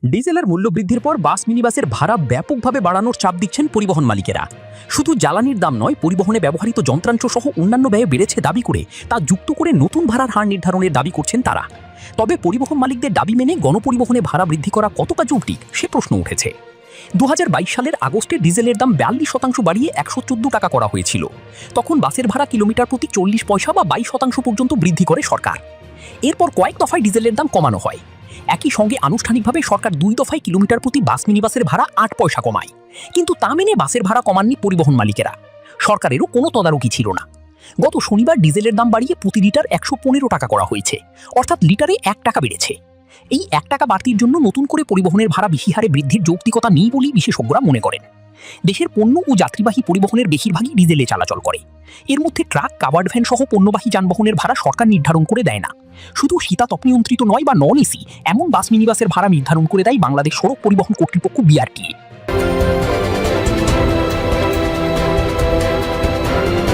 ডিজেলের মূল্য বৃদ্ধির পর বাস মিনিবাসের ভাড়া ব্যাপকভাবে বাড়ানোর চাপ দিচ্ছেন পরিবহন মালিকেরা। শুধু জ্বালানির দাম নয়, পরিবহনে ব্যবহৃত যন্ত্রাংশ সহ অন্যান্য ব্যয় বেড়েছে দাবি করে তা যুক্ত করে নতুন ভাড়ার হার নির্ধারণের দাবি করছেন তারা। তবে পরিবহন মালিকদের দাবি মেনে গণপরিবহনে ভাড়া বৃদ্ধি করা কতটা যৌক্তিক সে প্রশ্ন উঠেছে। 2022 সালের আগস্টে ডিজেলের দাম 42% বাড়িয়ে 114 টাকা করা হয়েছিল। তখন বাসের ভাড়া কিলোমিটার প্রতি 40 পয়সা বা 22% পর্যন্ত বৃদ্ধি করে সরকার। এরপর কয়েক দফায় ডিজেলের দাম কমানো হয়। একই সঙ্গে আনুষ্ঠানিকভাবে সরকার 2 দফায় কিলোমিটার প্রতি বাস মিনিবাসের ভাড়া 8 পয়সা কমায়। কিন্তু তা মেনে বাসের ভাড়া কমাননি পরিবহন মালিকেরা। সরকারেরও কোনো তদারকি ছিল না। গত শনিবার ডিজেলের দাম বাড়িয়ে প্রতি লিটার 115 টাকা করা হয়েছে, অর্থাৎ লিটারে 1 টাকা বেড়েছে। এই 1 টাকা বাড়তির জন্য নতুন করে পরিবহনের ভাড়া বেশি হারে বৃদ্ধির যৌক্তিকতা নেই বলেই বিশেষজ্ঞরা মনে করেন। দেশের পণ্য ও যাত্রীবাহী পরিবহনের বেশিরভাগই ডিজেলে চলাচল করে। এর মধ্যে ট্রাক, কাভার্ড ভ্যান সহ পণ্যবাহী যানবাহনের ভাড়া সরকার নির্ধারণ করে দেয় না। শুধু শীতাতপ নিয়ন্ত্রিত নয় বা নন এসি এমন বাস মিনিবাসের ভাড়া নির্ধারণ করে দেয় বাংলাদেশ সড়ক পরিবহন কর্তৃপক্ষ BRTA।